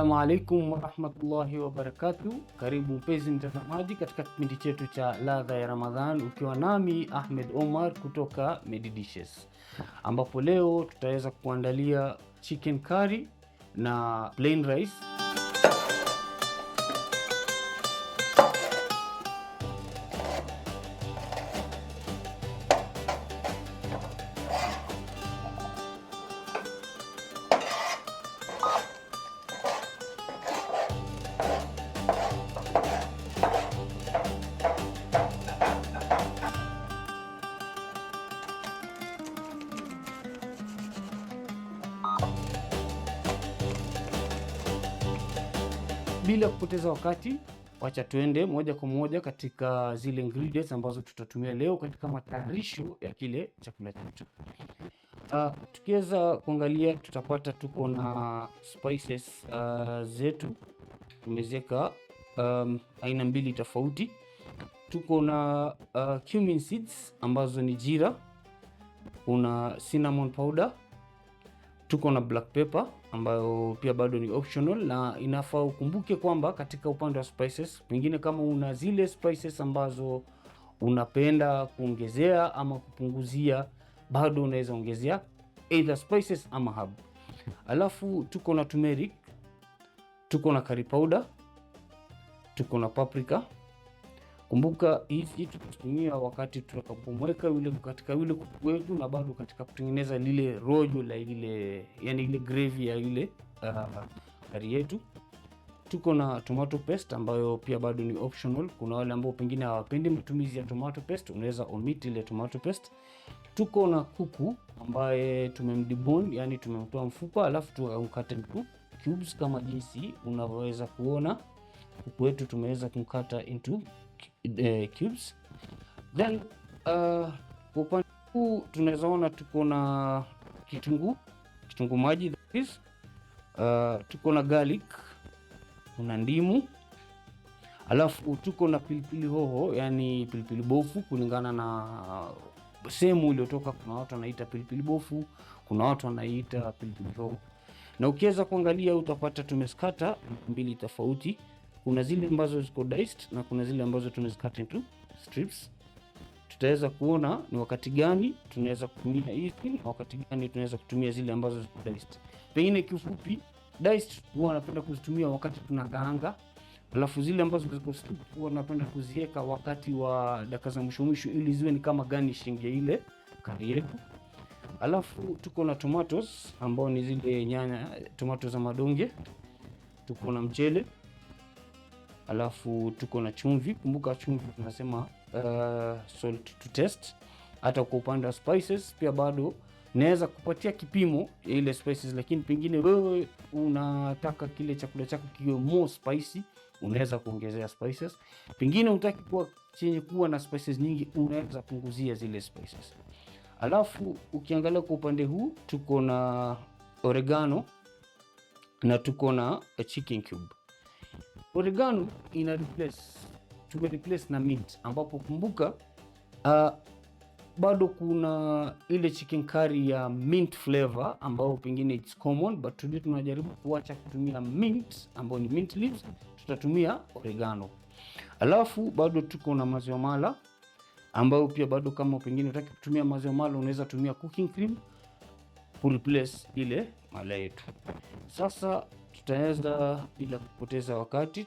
Assalamu alaikum warahmatullahi wabarakatuh. Karibu mpenzi mtazamaji katika kipindi chetu cha ladha ya Ramadhan, ukiwa nami Ahmed Omar kutoka Medidishes, ambapo leo tutaweza kuandalia chicken curry na plain rice. Bila kupoteza wakati, wacha tuende moja kwa moja katika zile ingredients ambazo tutatumia leo katika matayarisho ya kile chakula chetu. Tukiweza kuangalia, tutapata tuko na spices zetu tumeziweka aina mbili tofauti. Tuko na cumin seeds ambazo ni jira, kuna cinnamon powder, tuko na black pepper ambayo pia bado ni optional, na inafaa ukumbuke kwamba katika upande wa spices, pengine kama una zile spices ambazo unapenda kuongezea ama kupunguzia, bado unaweza ongezea either spices ama herb. Alafu tuko na turmeric, tuko na curry powder, tuko na paprika. Kumbuka hizi tutatumia wakati tutakapomweka yule katika yule kuku wetu, na bado katika kutengeneza lile rojo la ile, yani ile gravy ya ile curry yetu. Tuko na tomato paste ambayo pia bado ni optional. Kuna wale ambao pengine hawapendi matumizi ya tomato paste, unaweza omit ile tomato paste. Tuko na kuku ambaye tumemdebone, yani tumemtoa mfupa, alafu tukakata into cubes kama jinsi unavyoweza kuona. Kuku wetu tumeweza kumkata into cubes. Then kwa upande huu tunaweza ona tuko na kitunguu maji, that is. Tuko na garlic, kuna ndimu, alafu tuko na pilipili hoho, yani pilipili bofu kulingana na sehemu iliyotoka. Kuna watu wanaita pilipili bofu, kuna watu wanaita pilipili hoho. Na ukiweza kuangalia utapata tumeskata mbili tofauti. Kuna zile ambazo ziko diced na kuna zile ambazo tumezikata into strips. Tutaweza kuona ni wakati gani tunaweza kutumia hizi na wakati gani tunaweza kutumia zile ambazo ziko diced. Pengine kifupi, diced huwa napenda kuzitumia wakati tunakaanga, alafu zile ambazo ziko strips huwa napenda kuziweka wakati wa dakika za mwisho ili ziwe ni kama garnishing ya ile curry yetu. Alafu tuko na tomatoes ambao ni zile nyanya, tomatoes za madonge. Tuko na mchele, alafu tuko na chumvi. Kumbuka chumvi tunasema salt to taste. Hata kwa upande wa spices pia bado naweza kupatia kipimo ya ile spices, lakini pengine wewe unataka kile chakula chako kiwe more spicy, unaweza kuongezea spices. Pengine unataka kuwa chenye kuwa na spices nyingi, unaweza punguzia zile spices. Alafu ukiangalia kwa upande huu tuko na oregano na tuko na chicken cube. Oregano tumereplace na mint, ambapo kumbuka bado kuna ile chicken curry ya mint flavor ambao pengine it's common, but today tunajaribu kuacha kutumia mint ambao ni mint leaves, tutatumia oregano. Alafu bado tuko na maziwa mala ambao pia bado kama pengine unataka kutumia maziwa mala, unaweza tumia cooking cream ku replace ile mala yetu. Sasa tutaweza bila kupoteza wakati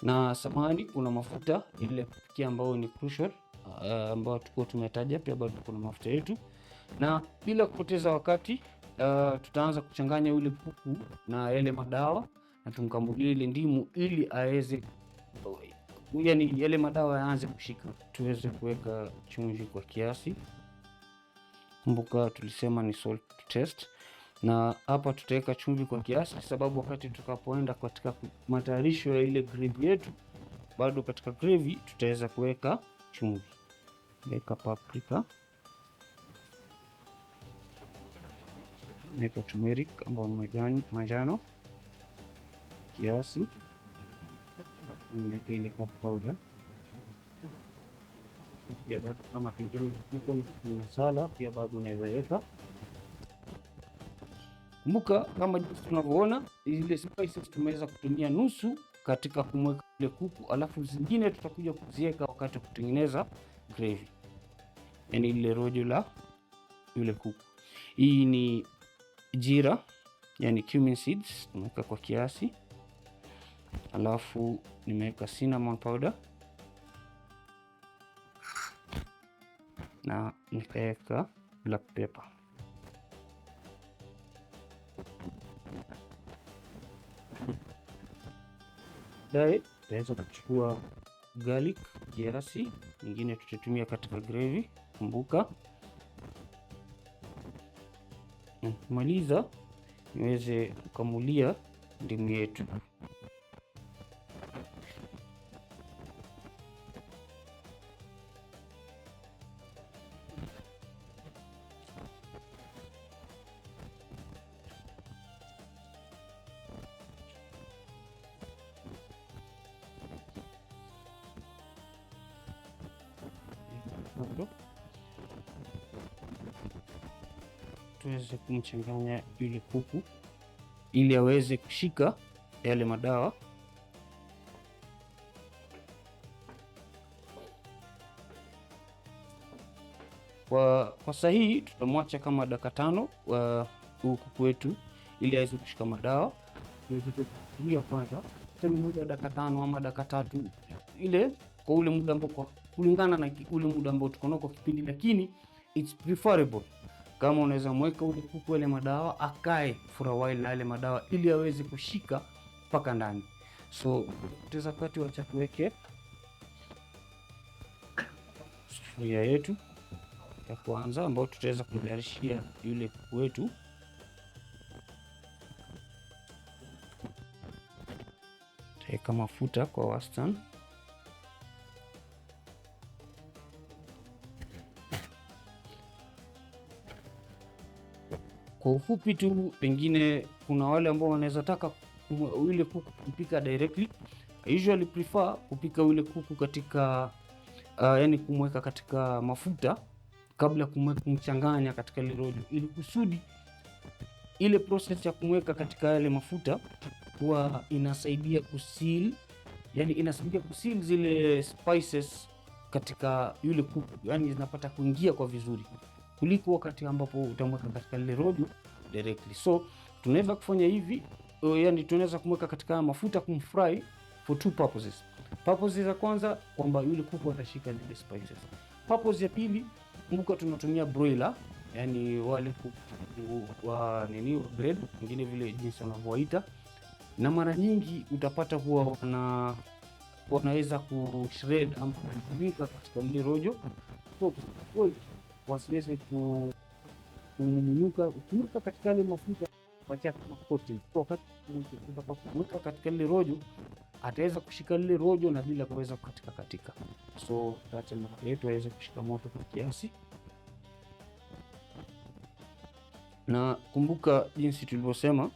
na samani, kuna mafuta ile kupikia ambao ni crucial ambao tuko tumetaja, pia bado kuna mafuta yetu. Na bila kupoteza wakati tutaanza kuchanganya yule kuku na yale madawa, na tumkambulie ile ndimu ili aweze, yani yale madawa yaanze kushika. Tuweze kuweka chumvi kwa kiasi. Kumbuka tulisema ni salt to taste, na hapa tutaweka chumvi kwa kiasi sababu wakati tutakapoenda katika matayarisho ya ile gravy yetu, bado katika gravy tutaweza kuweka chumvi. Weka paprika, weka turmeric ambao ni manjano kiasi, weka ile powder. Pia bado kama pengine masala pia bado unaweza weka. Kumbuka kama jinsi tunavyoona zile spices tumeweza kutumia nusu katika kumweka ile kuku, alafu zingine tutakuja kuziweka wakati wa kutengeneza gravy, yani ile rojo la yule kuku. Hii ni jira, yani cumin seeds, nimeweka kwa kiasi, alafu nimeweka cinnamon powder na nikaweka black pepper. Baadaye tutaweza kuchukua garlic kiasi, nyingine tutatumia katika gravy. Kumbuka maliza niweze kukamulia ndimu yetu. Tuweze kumchanganya yule kuku ili aweze kushika yale madawa. Kwa sasa hii tutamwacha kama dakika 5 wa kuku wetu ili aweze kushika madawa. Tuweze kwanza moja dakika 5 ama dakika 3 ile kwa ule muda ambao kulingana na ule muda ambao tuko nao kwa kipindi, lakini it's preferable kama unaweza mweka ule kuku ile madawa akae for a while na ile madawa ili aweze kushika mpaka ndani. So tutaweza kati wacha tuweke sufuria yetu ya kwanza ambayo tutaweza kutayarishia yule kuku wetu. Tutaweka mafuta kwa wastani. Kwa ufupi tu, pengine kuna wale ambao wanaweza taka yule kuku kupika directly. I usually prefer kupika yule kuku katika yani kumweka katika mafuta kabla kumchanganya katika ile rojo, ili kusudi ile process ya kumweka katika yale mafuta huwa inasaidia kuseal, yani inasaidia kuseal zile spices katika yule kuku, yani zinapata kuingia kwa vizuri kuliko wakati ambapo utamweka katika ile rojo directly. So tunaweza kufanya hivi, yani tunaweza kumweka katika mafuta kumfry for two purposes. Purpose ya kwanza kwamba yule kuku atashika zile spices. Purpose ya pili, kumbuka tunatumia broiler, yani wale kuku wa nini wa bread, wengine vile jinsi wanavyoita, na mara nyingi utapata huwa wanaweza kushred ama kuweka katika ile rojo, so wasiweze kunyuka ukiweka katika ile mafuta wacha kama coating. So wakati unaweka katika ile rojo ataweza kushika ile rojo na bila kuweza katika. So acha mafuta yetu aweze kushika moto kwa kiasi. Na kumbuka jinsi tulivyosema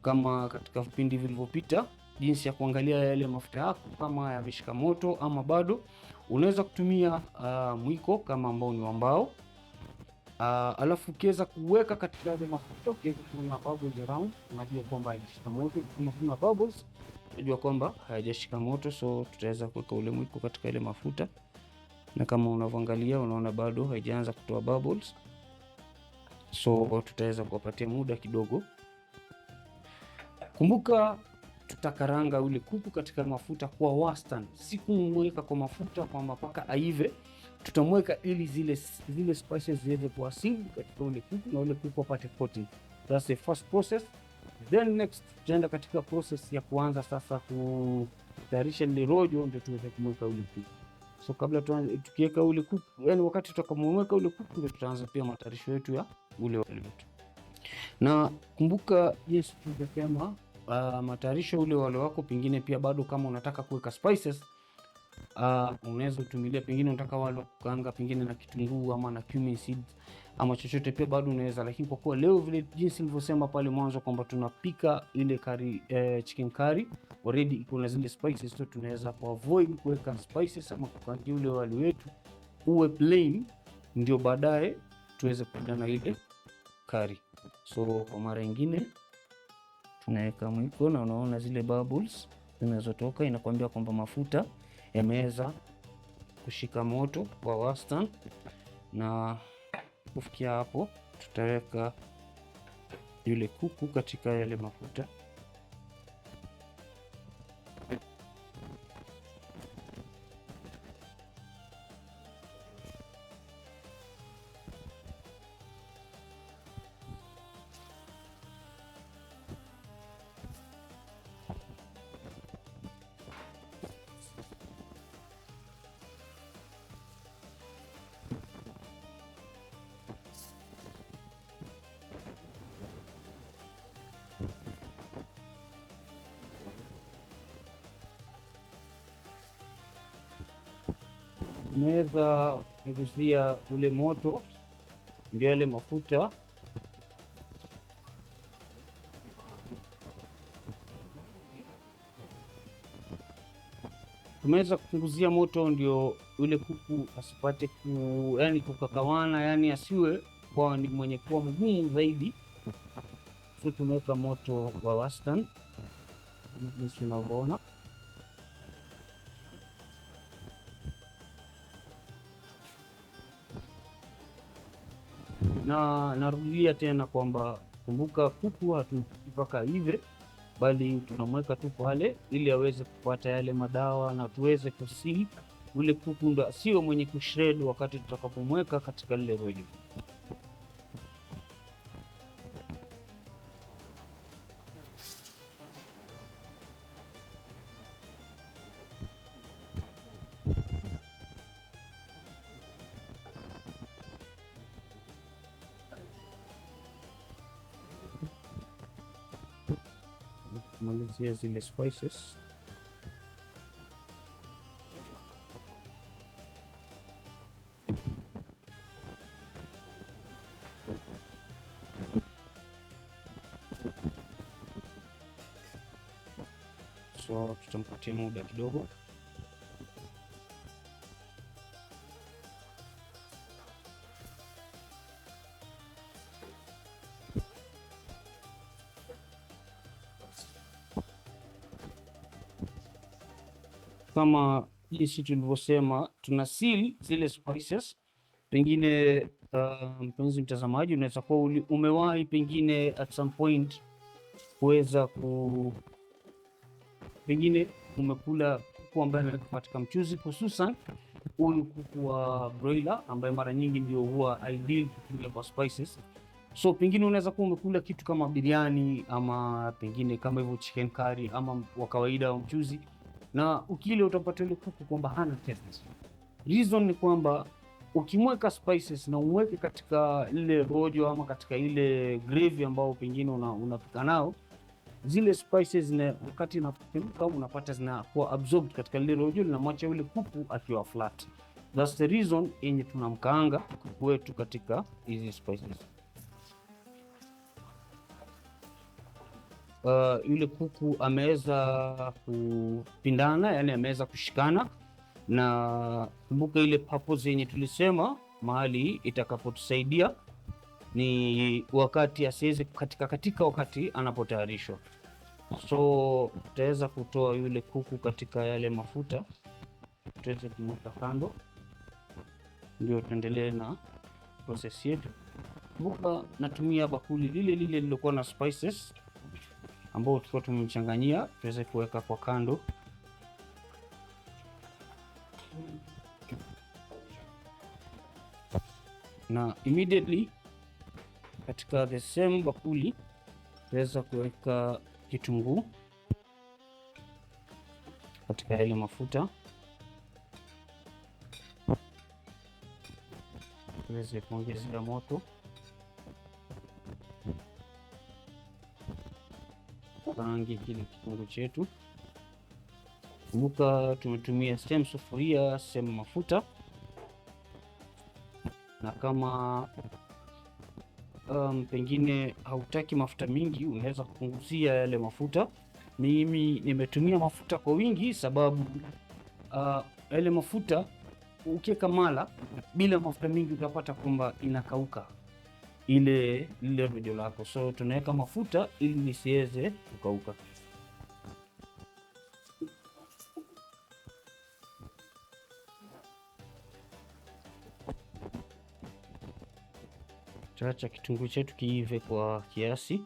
kama katika vipindi vilivyopita, jinsi ya kuangalia yale mafuta yako kama yameshika moto ama bado. Unaweza kutumia mwiko kama ambao ni wa mbao, alafu ukiweza kuweka katika yale mafuta, ukiweka kuna bubbles around, unajua kwamba hayajashika moto. Kama kuna bubbles, unajua kwamba hayajashika moto. So tutaweza kuweka ule mwiko katika ile mafuta, na kama unavyoangalia unaona bado haijaanza kutoa bubbles, so tutaweza kupatia muda kidogo. Kumbuka tutakaranga ule kuku katika mafuta kwa wastani, si kumweka kwa mafuta kwamba mpaka aive. Tutamweka ili zile spices ziweze kuasili katika ule kuku na ule kuku apate coating. That's the first process. Then next tutaenda katika process ya kuanza sasa kutayarisha ile rojo, ndio tuweze kumweka ule kuku. So kabla tukiweka ule kuku, yani wakati tutakamweka ule kuku, ndio tutaanza pia matayarisho yetu ya ule wali wetu. Na kumbuka yes, tunasema matayarisho ule wale wako, pengine pia bado kama unataka kuweka spices, unaweza kutumilia, pengine unataka wale kukaanga pengine na kitunguu ama na cumin seeds ama chochote, pia bado unaweza. Lakini kwa kuwa leo vile jinsi nilivyosema pale mwanzo kwamba tunapika ile curry, chicken curry already iko na zile spices, so tunaweza avoid kuweka spices ama kukaanga ule wali wetu uwe plain, ndio baadaye tuweze kuenda na ile curry. So kwa mara nyingine tunaweka mwiko na unaona zile bubbles zinazotoka, inakwambia kwamba mafuta yameweza kushika moto kwa wastani, na kufikia hapo tutaweka yule kuku katika yale mafuta. Unaweza kuguzia ule moto, ndio yale mafuta umeweza kupunguzia moto, ndio yule kuku asipate yani kukakawana, yani asiwe kwa ni mwenye kuwa mgumu zaidi. So tunaweka moto wa wastani jinsi unavyoona, na narudia tena kwamba kumbuka, kuku hatupaka hivi, bali tunamweka tu pale ili aweze kupata yale madawa na tuweze kusili ule kuku, ndo sio mwenye kushred wakati tutakapomweka katika lile rojo. Malizia zile spices. So tutampatia muda kidogo. Kama jinsi tulivyosema, tuna seal zile spices. Pengine mpenzi mtazamaji, unaweza kuwa umewahi pengine at some point kuweza pengine umekula kuku ambaye amewekwa katika mchuzi, hususan huyu kuku wa broiler ambaye mara nyingi ndio huwa ideal kukula kwa spices. So pengine unaweza kuwa umekula kitu kama biriani ama pengine kama hivyo chicken curry ama wa kawaida wa mchuzi, na ukile utapata ile kuku kwamba hana taste. Reason ni kwamba ukimweka spices na umweke katika ile rojo ama katika ile gravy ambao pengine unapika nao, zile spices na wakati inapika unapata zinakuwa absorbed katika ile rojo, linamwacha yule kuku akiwa flat. That's the reason yenye tunamkaanga kuku wetu katika hizi spices. Yule kuku ameweza kupindana, yani ameweza kushikana, na kumbuka ile purpose yenye tulisema mahali itakapotusaidia ni wakati asiweze katika wakati anapotayarishwa. So tutaweza kutoa yule kuku katika yale mafuta, tuweze kumweka kando, ndio tuendelee na process yetu. Kumbuka natumia bakuli lile lilokuwa na spices ambao tulikuwa tumemchanganyia, tuweze kuweka kwa kando. Na immediately katika the same bakuli tuweza kuweka kitunguu katika yale mafuta, tuweze kuongezea moto. Rangi kile kitunguu chetu. Kumbuka tumetumia same sufuria, same mafuta, na kama pengine hautaki mafuta mingi unaweza kupunguzia yale mafuta. Mimi nimetumia mafuta kwa wingi sababu yale mafuta ukiweka mala bila mafuta mingi utapata kwamba inakauka. lile rojo lako. So tunaweka mafuta ili lisiweze kukauka. Tutaacha kitunguu chetu kiive kwa kiasi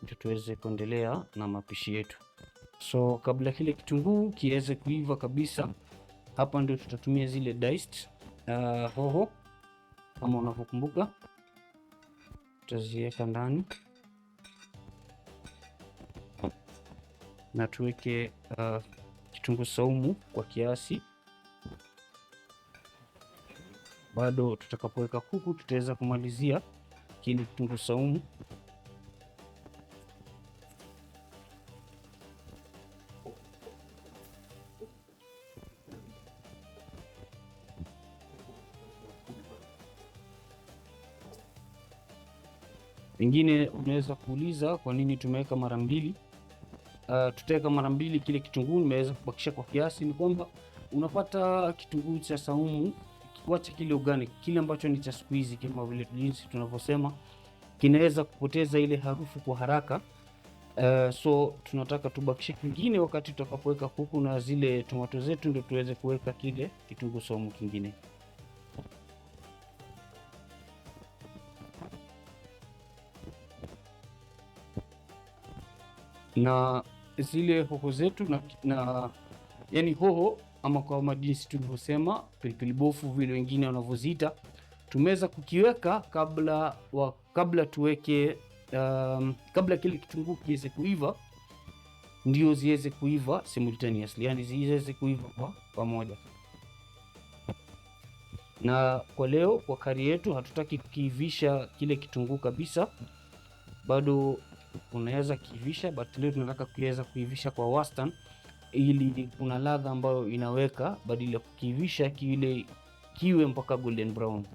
ndio tuweze kuendelea na mapishi yetu. So kabla kile kitunguu kiweze kuiva kabisa, hapa ndio tutatumia zile diced hoho kama unavyokumbuka, tutaziweka ndani na tuweke kitunguu saumu kwa kiasi. Bado tutakapoweka kuku tutaweza kumalizia kile kitunguu saumu. Pengine unaweza kuuliza kwa nini tumeweka mara mbili. Tutaweka mara mbili kile kitunguu, nimeweza kubakisha kwa kiasi. Ni kwamba unapata kitunguu cha saumu kiwacha kile organic, kile ambacho ni cha siku hizi, kama vile jinsi tunavyosema, kinaweza kupoteza ile harufu kwa haraka. So tunataka tubakishe kingine wakati tutakapoweka kuku na zile tomato zetu, ndio tuweze kuweka kile kitunguu saumu kingine. Na zile hoho zetu na yani hoho ama kwa jinsi tulivyosema pilipili bofu vile wengine wanavyoziita, tumeweza kukiweka kabla tuweke kabla kile kitunguu kiweze kuiva, ndio ziweze kuiva simultaneously, yani ziweze kuiva kwa pamoja. Na kwa leo kwa kari yetu hatutaki kukiivisha kile kitunguu kabisa, bado unaweza kiivisha, but leo tunataka kuweza kuivisha kwa wastani, ili kuna ladha ambayo inaweka badala ya kukiivisha kiwe mpaka golden brown.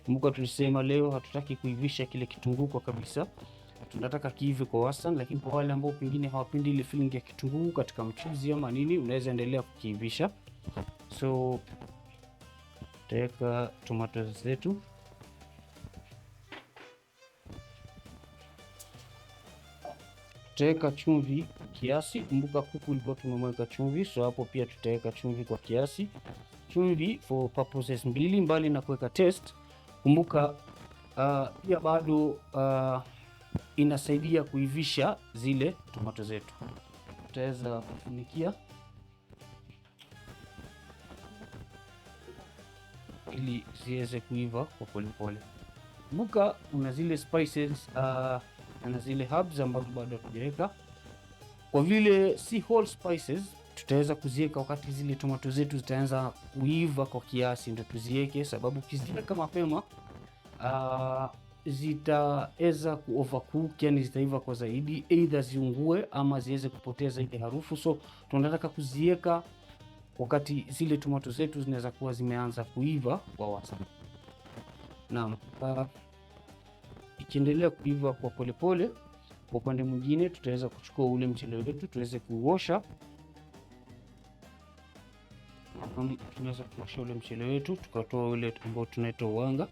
Kumbuka tulisema leo hatutaki kuivisha kile kitunguu kwa kabisa, tunataka kiive kwa wastani. Lakini kwa wale ambao pengine hawapendi ile feeling ya kitunguu katika mchuzi ama nini, unaweza endelea kukiivisha. So tutaweka tomato zetu, tutaweka chumvi kiasi. Kumbuka kuku ulikuwa tumemweka chumvi, so hapo pia tutaweka chumvi kwa kiasi. Chumvi for purposes mbili, mbali na kuweka taste. Kumbuka pia bado inasaidia kuivisha zile tomato zetu. Tutaweza kufunikia ili ziweze kuiva kwa polepole. Kumbuka una zile spices na zile herbs ambazo bado hatujaweka. Kwa vile si whole spices, tutaweza kuziweka wakati zile tomato zetu zitaanza kuiva kwa kiasi, ndio tuziweke, sababu ukiziweka mapema zitaweza kuovercook, yani zitaiva kwa zaidi, either ziungue ama ziweze kupoteza ile harufu. So tunataka kuziweka wakati zile tomato zetu zinaweza kuwa zimeanza kuiva kwa wastani. Naam, ikiendelea kuiva kwa polepole, kwa upande mwingine tutaweza kuchukua ule mchele wetu tuweze kuosha. Tunaweza kuosha ule mchele wetu tukatoa ule ambao tunaita wanga.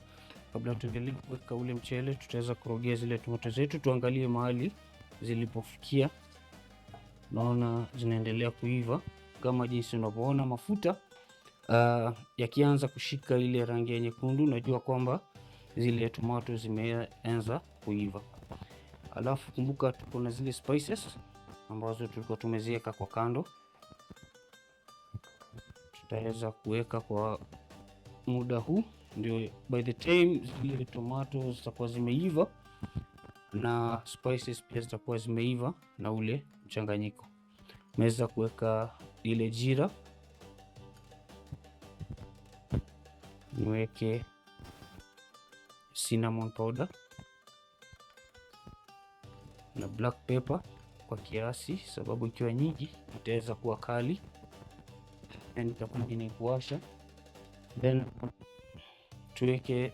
Kabla tuendelee kuweka ule mchele, tutaweza kurogea zile tomato zetu, tuangalie mahali zilipofikia. Naona zinaendelea kuiva kama jinsi unavyoona, mafuta yakianza kushika ile rangi ya nyekundu, najua kwamba zile tomato zimeanza kuiva. Alafu kumbuka tuko na zile spices ambazo tulikuwa tumeziweka kwa kando, tutaweza kuweka kwa muda huu, ndio by the time zile tomato zitakuwa zimeiva na spices pia zitakuwa zimeiva na ule mchanganyiko. Naweza kuweka ile jira, niweke cinnamon powder na black pepper kwa kiasi, sababu ikiwa nyingi itaweza kuwa kali na itakuja ni kuwasha. Then tuweke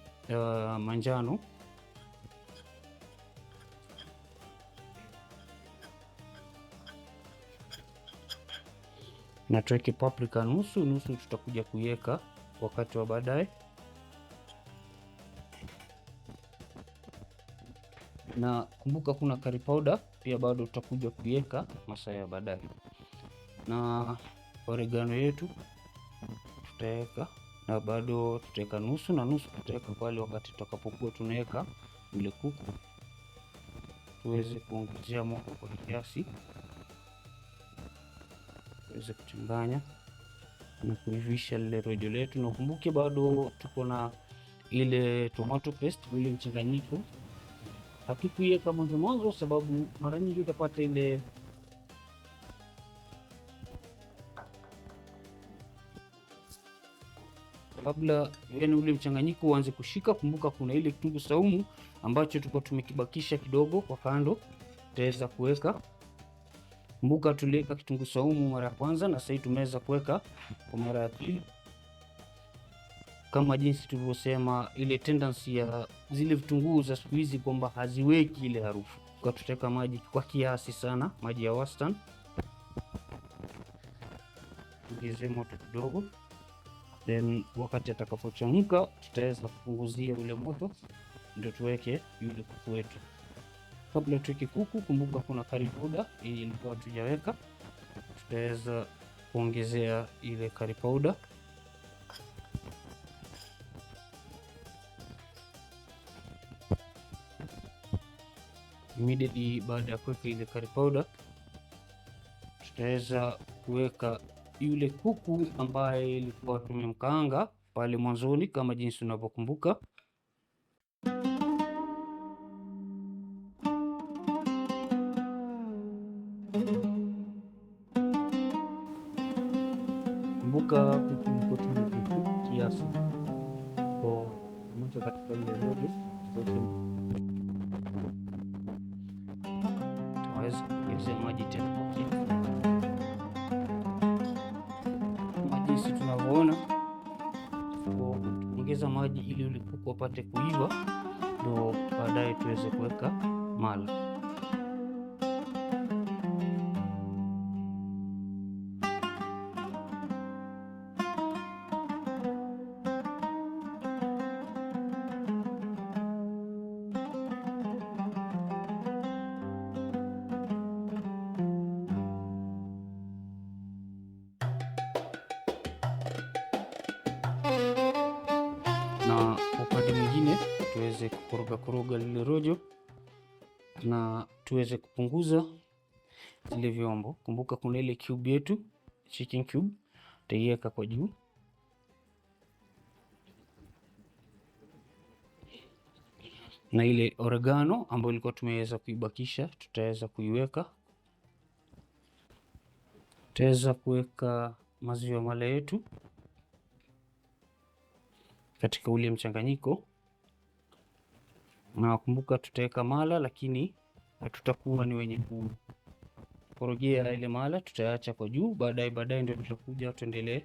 manjano, na tuweke paprika nusu, tutakuja kuiweka wakati wa baadaye. na kumbuka kuna curry powder pia bado tutakuja kuiweka masaa ya baadaye, na oregano yetu tutaweka, na bado tutaweka nusu na nusu, tutaweka pale wakati tutakapokuwa tunaweka ile kuku, tuweze kuongezea moto kwa kiasi, tuweze kuchanganya na kuivisha lile rojo letu. Na ukumbuke bado tuko na ile tomato paste, ile mchanganyiko hakikuiweka mwanzo, sababu mara nyingi utapata ile kabla yani ule mchanganyiko uanze kushika. Kumbuka kuna ile kitunguu saumu ambacho tulikuwa tumekibakisha kidogo kwa kando, tutaweza kuweka. Kumbuka tuliweka kitunguu saumu mara ya kwanza na sasa tumeweza kuweka kwa mara ya pili. Kama jinsi tulivyosema, ile tendency ya zile vitunguu za siku hizi kwamba haziweki ile harufu, kwa tutaweka maji kwa kiasi sana, maji ya wastani, ongeze moto kidogo, then wakati atakapochemka tutaweza kupunguzia ule moto, ndio tuweke yule kuku wetu. Kabla tuweke kuku, kumbuka kuna curry powder hii ilikuwa tujaweka, tutaweza kuongezea ile curry powder. Immediately baada ya kuweka ile curry powder, tutaweza kuweka yule kuku ambaye ilikuwa tumemkaanga pale mwanzoni kama jinsi unavyokumbuka. Kumbuka kuku kiasi kwa moja katika ile rojo, tutaweza kuongeza maji tena kwa kiasi. Jinsi tunavyoona, ongeza maji ili ule kuku apate kuiva, ndio baadaye tuweze kuweka mala. Na upande mwingine tuweze kukoroga lile rojo na tuweze kupunguza zile vyombo. Kumbuka kuna ile cube yetu, chicken cube, tutaiweka kwa juu, na ile oregano ambayo ilikuwa tumeweza kuibakisha tutaweza kuiweka. Tutaweza kuweka maziwa mala yetu katika ule mchanganyiko, na kumbuka tutaweka mala, lakini hatutakuwa ni wenye kukorogea ile mala, tutaacha kwa juu, baadaye ndio tutakuja tuendelee.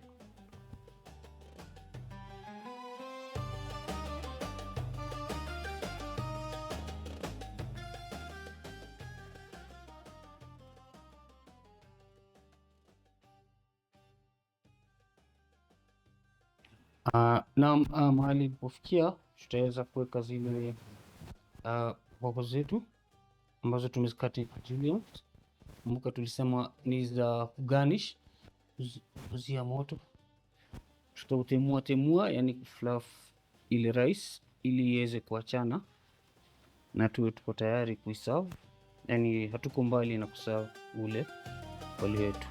Na mahali ilipofikia tutaweza kuweka zile hoho zetu ambazo tumezikata julienne. Kumbuka tulisema ni za garnish, kuzia moto. Tutautemua, yani kufluff ile rice ili iweze kuachana, na tuko tayari kuiserve, yani hatuko mbali na kuserve ule wali wetu.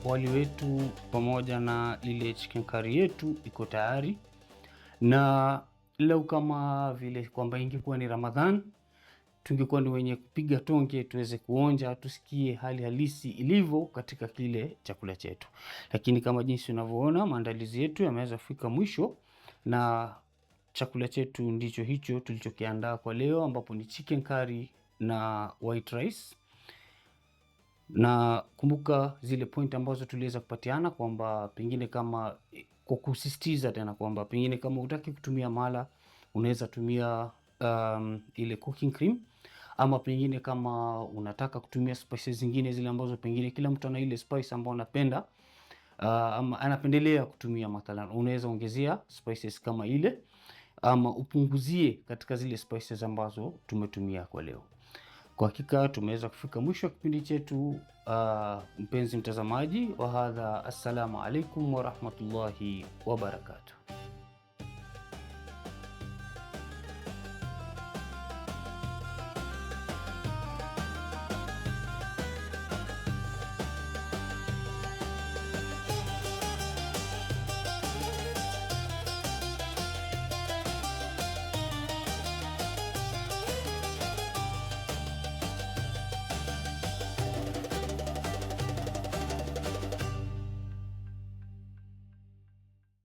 Wali wetu pamoja na ile chicken curry yetu iko tayari, na leo kama vile kwamba ingekuwa ni Ramadhan, tungekuwa ni wenye kupiga tonge tuweze kuonja, tusikie hali halisi ilivyo katika kile chakula chetu. Lakini kama jinsi unavyoona, maandalizi yetu yameweza kufika mwisho, na chakula chetu ndicho hicho tulichokiandaa kwa leo, ambapo ni chicken curry na white rice. Na kumbuka zile point ambazo tuliweza kupatiana kwamba pengine kama kwa kusisitiza tena kwamba pengine kama hutaki kutumia mala unaweza tumia ile cooking cream, ama pengine kama unataka kutumia spices zingine zile ambazo pengine kila mtu ana ile spice ambayo anapenda ama anapendelea kutumia, mathalan unaweza ongezea spices kama ile ama upunguzie katika zile spices ambazo tumetumia kwa leo. Kwa hakika tumeweza kufika mwisho wa kipindi chetu, mpenzi mtazamaji wa hadha. Assalamu alaikum wa rahmatullahi wa barakatuh.